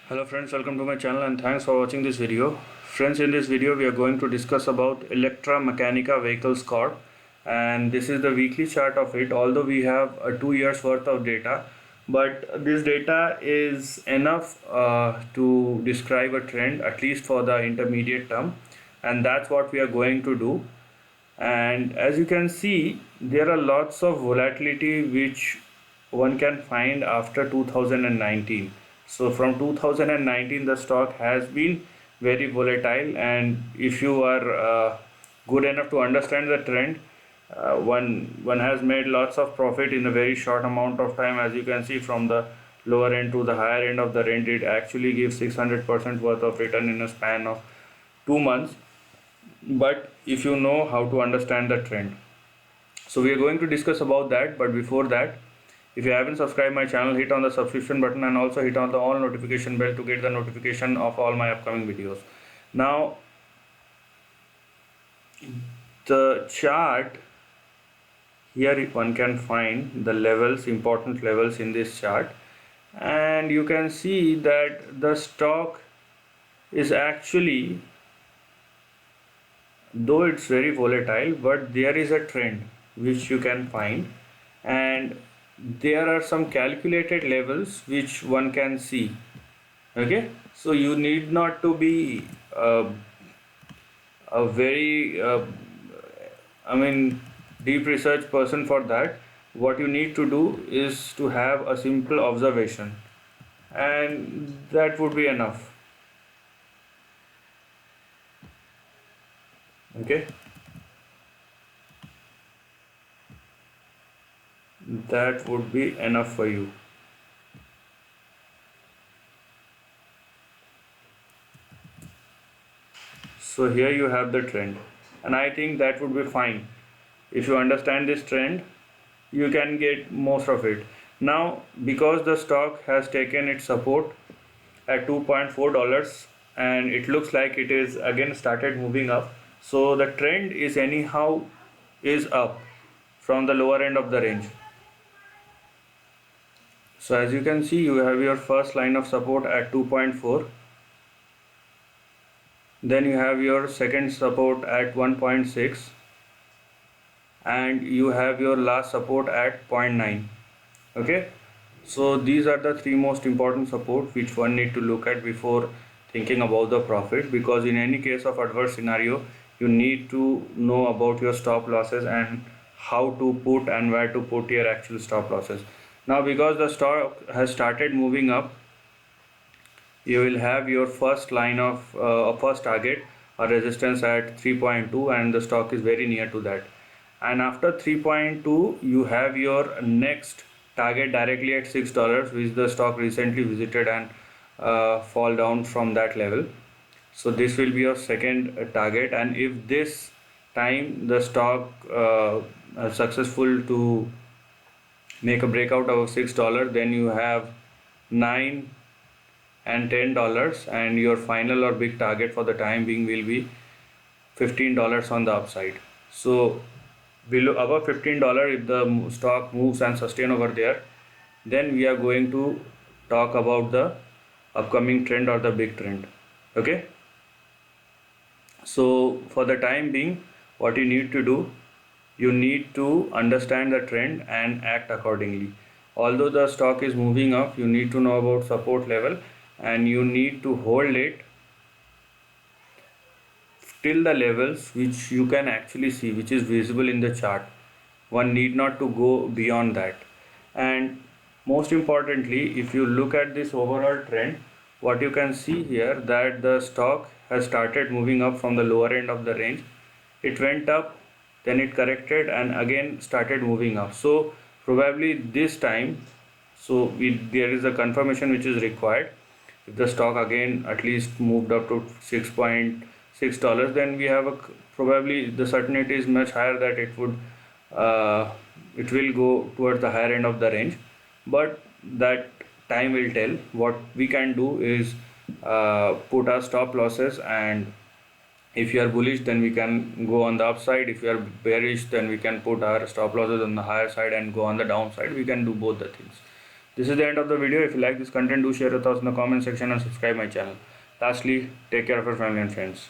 Hello friends, welcome to my channel and thanks for watching this video. Friends, in this video we are going to discuss about Electrameccanica Vehicles Corp, and this is the weekly chart of it. Although we have 2 years worth of data, but this data is enough to describe a trend, at least for the intermediate term, and that's what we are going to do. And as you can see, there are lots of volatility which one can find after 2019. So from 2019 the stock has been very volatile, and if you are good enough to understand the trend, one has made lots of profit in a very short amount of time. As you can see, from the lower end to the higher end of the range, it actually gives 600% worth of return in a span of 2 months, but if you know how to understand the trend. So we are going to discuss about that, but before that, if you haven't subscribed my channel, hit on the subscription button and also hit on the all notification bell to get the notification of all my upcoming videos. Now the chart here, one can find the levels, important levels in this chart, and you can see that the stock is actually, though it's very volatile, but there is a trend which you can find, and there are some calculated levels which one can see. Okay, so you need not to be a very deep research person for that. What you need to do is to have a simple observation, and that would be enough. Okay, that would be enough for you. So here you have the trend, and I think that would be fine. If you understand this trend, you can get most of it. Now, because the stock has taken its support at $2.4 and it looks like it is again started moving up, so the trend is anyhow is up from the lower end of the range. So as you can see, you have your first line of support at 2.4, then you have your second support at 1.6, and you have your last support at 0.9. okay, so these are the three most important support which one need to look at before thinking about the profit, because in any case of adverse scenario, you need to know about your stop losses and how to put and where to put your actual stop losses. Now, because the stock has started moving up, you will have your first line of first target or resistance at 3.2, and the stock is very near to that. And after 3.2, you have your next target directly at $6, which the stock recently visited and fall down from that level. So this will be your second target, and if this time the stock is successful to make a breakout of $6, then you have 9 and $10, and your final or big target for the time being will be $15 on the upside. So below, above $15, if the stock moves and sustain over there, then we are going to talk about the upcoming trend or the big trend. Okay, so for the time being, what you need to do, you need to understand the trend and act accordingly. Although the stock is moving up, you need to know about support level, and you need to hold it till the levels which you can actually see, which is visible in the chart. One need not to go beyond that. And most importantly, if you look at this overall trend, what you can see here, that the stock has started moving up from the lower end of the range. It went up, then it corrected and again started moving up. So probably this time, there is a confirmation which is required. If the stock again at least moved up to $6.6, then we have probably the certainty is much higher that it will go towards the higher end of the range, but that time will tell. What we can do is put our stop losses, and if you are bullish, then we can go on the upside. If you are bearish, then we can put our stop losses on the higher side and go on the downside. We can do both the things. This is the end of the video. If you like this content, do share your thoughts in the comment section and subscribe my channel. Lastly, take care of your family and friends.